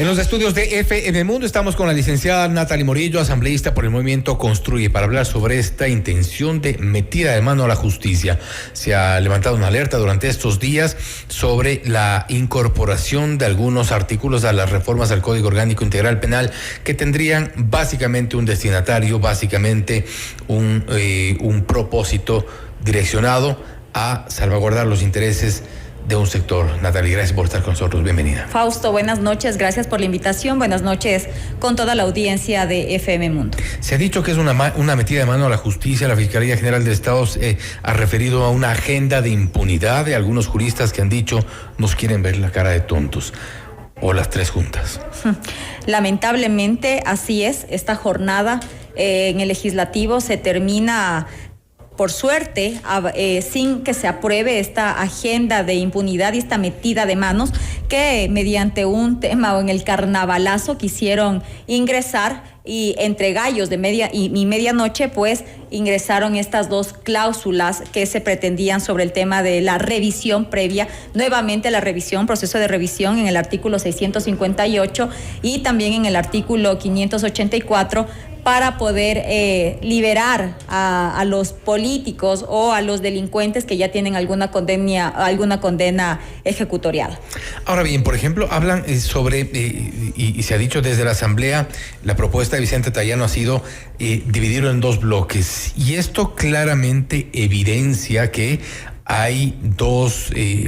En los estudios de FM Mundo estamos con la licenciada Natalie Morillo, asambleísta por el movimiento Construye, para hablar sobre esta intención de metida de mano a la justicia. Se ha levantado una alerta durante estos días sobre la incorporación de algunos artículos a las reformas al Código Orgánico Integral Penal que tendrían básicamente un destinatario, básicamente un propósito direccionado a salvaguardar los intereses de un sector. Natalie, gracias por estar con nosotros. Bienvenida. Fausto, buenas noches. Gracias por la invitación. Buenas noches con toda la audiencia de FM Mundo. Se ha dicho que es una metida de mano a la justicia. La Fiscalía General del Estado ha referido a una agenda de impunidad de algunos juristas que han dicho nos quieren ver la cara de tontos. O las tres juntas. Lamentablemente así es. Esta jornada en el legislativo se termina, por suerte, sin que se apruebe esta agenda de impunidad y esta metida de manos que mediante un tema o en el carnavalazo quisieron ingresar, y entre gallos de medianoche pues ingresaron estas dos cláusulas que se pretendían sobre el tema de la revisión previa, nuevamente la revisión, proceso de revisión en el artículo 658 y también en el artículo 584, para poder liberar a los políticos o a los delincuentes que ya tienen alguna condena ejecutoriada. Ahora bien, por ejemplo, hablan sobre, y se ha dicho desde la Asamblea, la propuesta de Vicente Tayano ha sido dividirlo en dos bloques, y esto claramente evidencia que hay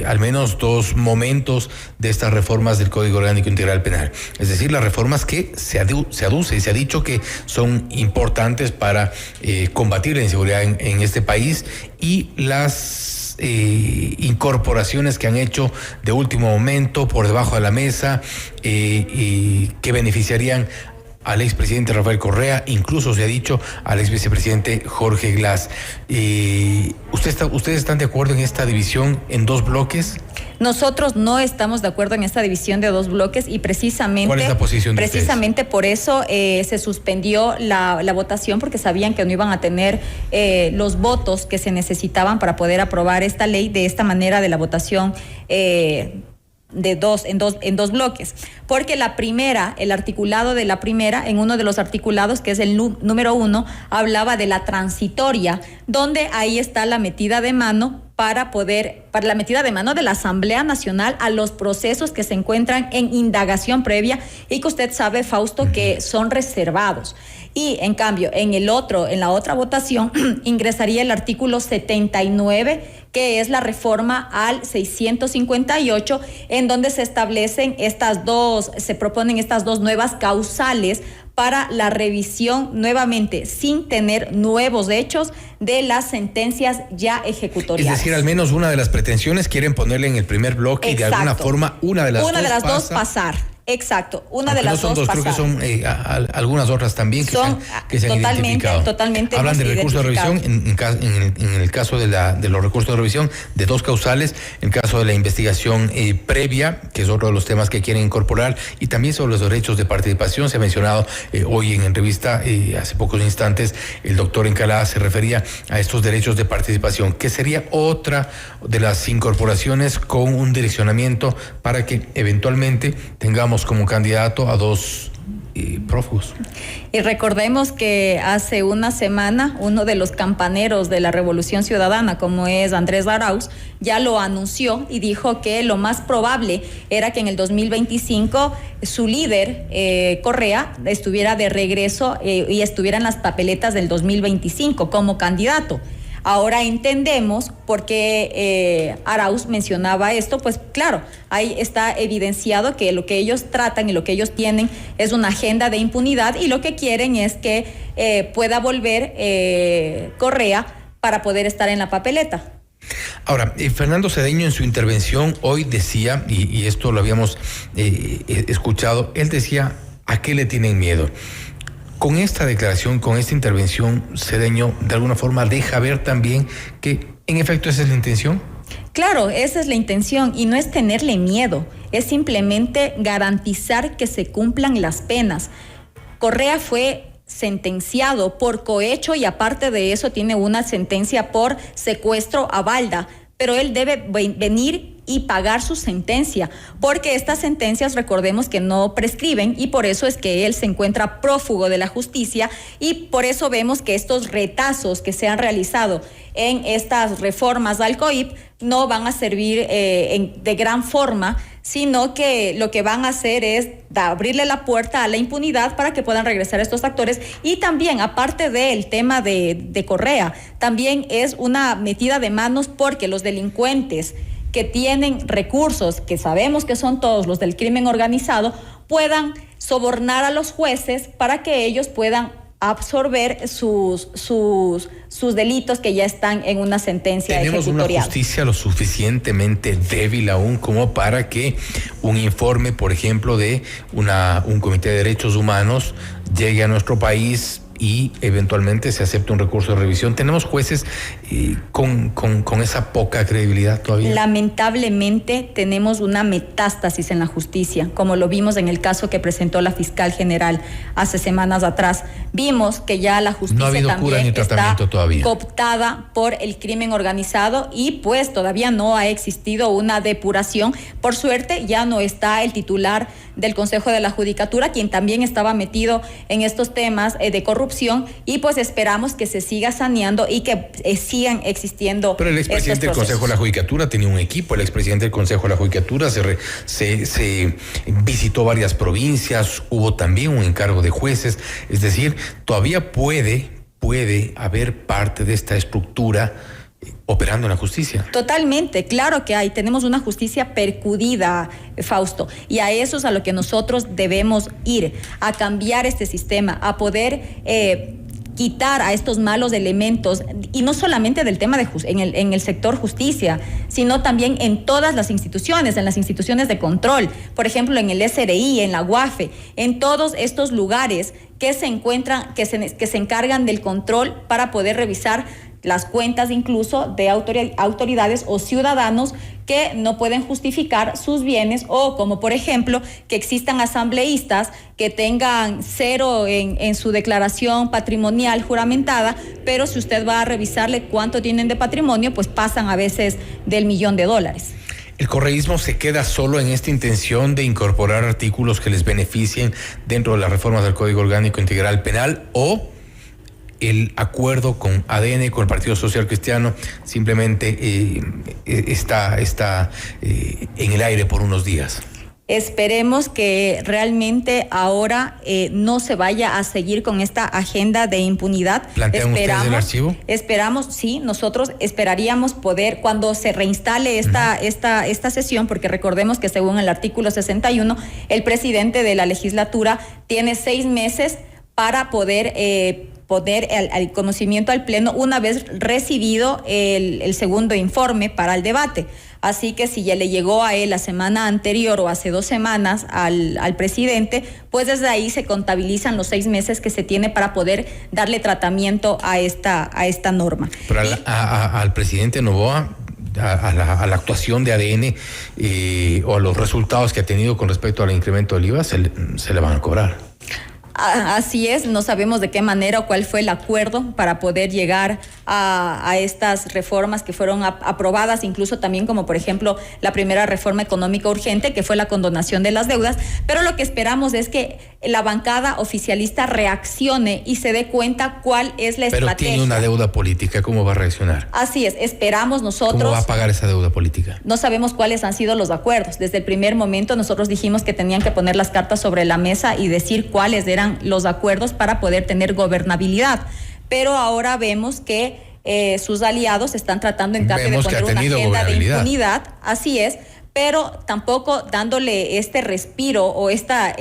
al menos dos momentos de estas reformas del Código Orgánico Integral Penal. Es decir, las reformas que se aduce y se ha dicho que son importantes para combatir la inseguridad en este país, y las incorporaciones que han hecho de último momento, por debajo de la mesa, que beneficiarían al expresidente Rafael Correa, incluso se ha dicho al exvicepresidente Jorge Glass. ¿Ustedes están de acuerdo en esta división en dos bloques? Nosotros no estamos de acuerdo en esta división de dos bloques, y precisamente, ¿cuál es la posición de precisamente ustedes? Por eso se suspendió la votación, porque sabían que no iban a tener los votos que se necesitaban para poder aprobar esta ley de esta manera, de la votación en dos bloques, porque la primera, el articulado de la primera, en uno de los articulados, que es el número 1, hablaba de la transitoria, donde ahí está la metida de mano para la metida de mano de la Asamblea Nacional a los procesos que se encuentran en indagación previa y que usted sabe, Fausto, que son reservados. Y en cambio, en la otra votación ingresaría el artículo 79, que es la reforma al 658, en donde se establecen se proponen estas dos nuevas causales para la revisión, nuevamente sin tener nuevos hechos, de las sentencias ya ejecutoriadas. Es decir, al menos una de las pretensiones quieren ponerle en el primer bloque. Exacto. Y de alguna forma una de las dos pasar. Exacto, una aunque de las no son dos creo que son algunas otras también que se han identificado. Totalmente. Hablan de recurso de revisión en el caso de los recursos de revisión, de dos causales, en el caso de la investigación previa, que es otro de los temas que quieren incorporar, y también sobre los derechos de participación. Se ha mencionado hoy en entrevista, hace pocos instantes, el doctor Encalada se refería a estos derechos de participación, que sería otra de las incorporaciones con un direccionamiento para que eventualmente tengamos como candidato a dos prófugos. Y recordemos que hace una semana uno de los campaneros de la Revolución Ciudadana, como es Andrés Arauz, ya lo anunció y dijo que lo más probable era que en el 2025 su líder, Correa, estuviera de regreso y estuviera en las papeletas del 2025 como candidato. Ahora entendemos por qué Arauz mencionaba esto, pues claro, ahí está evidenciado que lo que ellos tratan y lo que ellos tienen es una agenda de impunidad, y lo que quieren es que pueda volver Correa para poder estar en la papeleta. Ahora, Fernando Cedeño en su intervención hoy decía, y esto lo habíamos escuchado, él decía, ¿a qué le tienen miedo? Con esta declaración, con esta intervención, Cedeño de alguna forma deja ver también que en efecto esa es la intención. Claro, esa es la intención, y no es tenerle miedo, es simplemente garantizar que se cumplan las penas. Correa fue sentenciado por cohecho y aparte de eso tiene una sentencia por secuestro a balda, pero él debe venir y pagar su sentencia, porque estas sentencias, recordemos que no prescriben, y por eso es que él se encuentra prófugo de la justicia, y por eso vemos que estos retazos que se han realizado en estas reformas al COIP no van a servir de gran forma, sino que lo que van a hacer es abrirle la puerta a la impunidad para que puedan regresar estos actores. Y también, aparte del tema de Correa, también es una metida de manos porque los delincuentes que tienen recursos, que sabemos que son todos los del crimen organizado, puedan sobornar a los jueces para que ellos puedan absorber sus delitos que ya están en una sentencia ejecutorial. ¿Tenemos una justicia lo suficientemente débil aún como para que un informe, por ejemplo, de un comité de derechos humanos llegue a nuestro país y eventualmente se acepte un recurso de revisión? ¿Tenemos jueces con esa poca credibilidad todavía? Lamentablemente tenemos una metástasis en la justicia, como lo vimos en el caso que presentó la fiscal general hace semanas atrás. Vimos que ya la justicia también está cooptada por el crimen organizado y pues todavía no ha existido una depuración. Por suerte ya no está el titular del Consejo de la Judicatura, quien también estaba metido en estos temas de corrupción, y pues esperamos que se siga saneando y que sigan existiendo. Pero el expresidente del Consejo de la Judicatura tenía un equipo. El expresidente del Consejo de la Judicatura se visitó varias provincias, hubo también un encargo de jueces, es decir, todavía puede haber parte de esta estructura operando en la justicia. Totalmente, claro que hay. Tenemos una justicia percudida, Fausto, y a eso es a lo que nosotros debemos ir, a cambiar este sistema, a poder quitar a estos malos elementos, y no solamente del tema en el sector justicia, sino también en todas las instituciones, en las instituciones de control, por ejemplo en el SRI, en la UAFE, en todos estos lugares que se encuentran, que se encargan del control para poder revisar las cuentas incluso de autoridades o ciudadanos que no pueden justificar sus bienes, o como por ejemplo que existan asambleístas que tengan 0 en su declaración patrimonial juramentada, pero si usted va a revisarle cuánto tienen de patrimonio, pues pasan a veces del $1.000.000. ¿El correísmo se queda solo en esta intención de incorporar artículos que les beneficien dentro de las reformas del Código Orgánico Integral Penal, o el acuerdo con ADN, con el Partido Social Cristiano, simplemente está en el aire por unos días? Esperemos que realmente ahora no se vaya a seguir con esta agenda de impunidad. ¿Plantean ustedes el archivo? Esperamos, sí, nosotros esperaríamos poder, cuando se reinstale esta sesión, porque recordemos que según el artículo 61, el presidente de la legislatura tiene 6 meses para poder poner al conocimiento al Pleno una vez recibido el segundo informe para el debate. Así que si ya le llegó a él la semana anterior o hace 2 semanas al presidente, pues desde ahí se contabilizan los 6 meses que se tiene para poder darle tratamiento a esta norma. Pero al presidente Noboa, a la actuación de ADN o a los resultados que ha tenido con respecto al incremento del IVA, se le van a cobrar. Así es, no sabemos de qué manera o cuál fue el acuerdo para poder llegar a estas reformas que fueron aprobadas, incluso también como por ejemplo la primera reforma económica urgente, que fue la condonación de las deudas, pero lo que esperamos es que la bancada oficialista reaccione y se dé cuenta cuál es la estrategia. Pero tiene una deuda política, ¿cómo va a reaccionar? Así es, esperamos nosotros. ¿Cómo va a pagar esa deuda política? No sabemos cuáles han sido los acuerdos. Desde el primer momento nosotros dijimos que tenían que poner las cartas sobre la mesa y decir cuáles eran los acuerdos para poder tener gobernabilidad, pero ahora vemos que sus aliados están tratando en cambio de poner una agenda de impunidad, así es, pero tampoco dándole este respiro o esta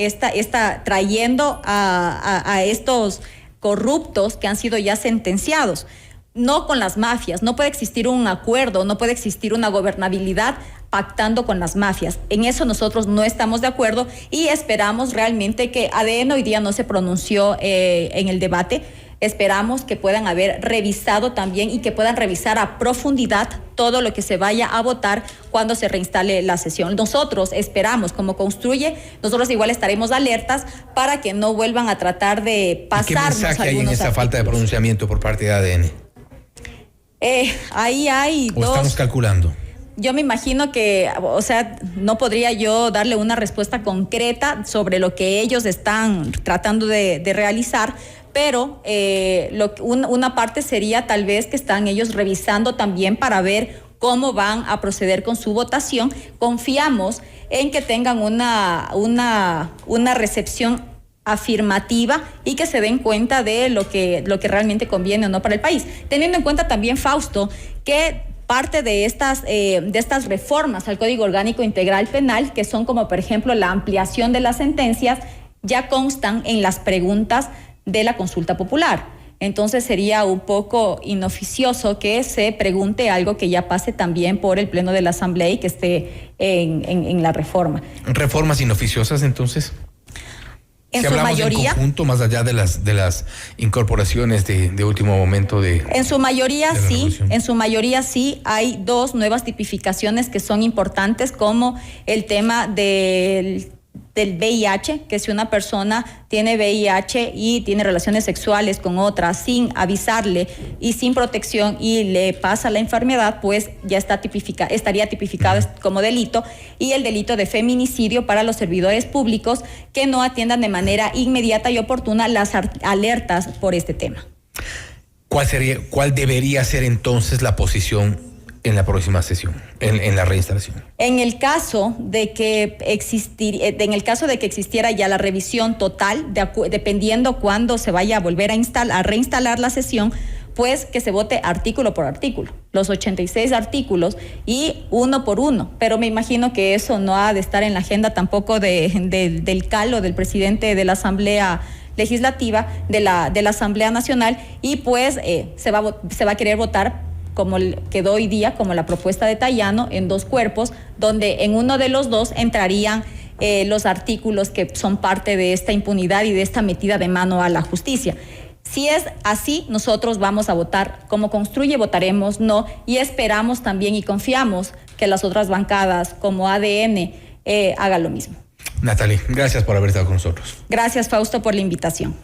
trayendo a estos corruptos que han sido ya sentenciados. No con las mafias, no puede existir un acuerdo, no puede existir una gobernabilidad pactando con las mafias. En eso nosotros no estamos de acuerdo y esperamos realmente que ADN hoy día no se pronunció en el debate. Esperamos que puedan haber revisado también y que puedan revisar a profundidad todo lo que se vaya a votar cuando se reinstale la sesión. Nosotros esperamos, como Construye, nosotros igual estaremos alertas para que no vuelvan a tratar de pasarnos. ¿Qué mensaje hay en esa falta de pronunciamiento por parte de ADN? Ahí hay ¿O estamos calculando? yo me imagino que, o sea, no podría yo darle una respuesta concreta sobre lo que ellos están tratando de realizar, pero una parte sería tal vez que están ellos revisando también para ver cómo van a proceder con su votación. Confiamos en que tengan una recepción afirmativa y que se den cuenta de lo que realmente conviene o no para el país. Teniendo en cuenta también, Fausto, que parte de estas reformas al Código Orgánico Integral Penal, que son como por ejemplo la ampliación de las sentencias, ya constan en las preguntas de la consulta popular. Entonces sería un poco inoficioso que se pregunte algo que ya pase también por el Pleno de la Asamblea y que esté en la reforma. ¿Reformas inoficiosas entonces? En si su hablamos mayoría, en conjunto, más allá de las incorporaciones de último momento en su mayoría sí, revolución. en su mayoría sí hay dos nuevas tipificaciones que son importantes, como el tema del VIH, que si una persona tiene VIH y tiene relaciones sexuales con otra sin avisarle y sin protección y le pasa la enfermedad, pues ya estaría tipificado como delito, y el delito de feminicidio para los servidores públicos que no atiendan de manera inmediata y oportuna las alertas por este tema. ¿Cuál debería ser entonces la posición en la próxima sesión, en la reinstalación? En el caso de que existiera ya la revisión total, dependiendo cuándo se vaya a volver a reinstalar la sesión, pues que se vote artículo por artículo, los 86 artículos y uno por uno. Pero me imagino que eso no ha de estar en la agenda tampoco del CAL o del presidente de la Asamblea Legislativa, de la Asamblea Nacional, y pues se va a querer votar como quedó hoy día, como la propuesta de Tayano, en dos cuerpos, donde en uno de los dos entrarían los artículos que son parte de esta impunidad y de esta metida de mano a la justicia. Si es así, nosotros vamos a votar como Construye, votaremos no, y esperamos también y confiamos que las otras bancadas como ADN hagan lo mismo. Natalie, gracias por haber estado con nosotros. Gracias, Fausto, por la invitación.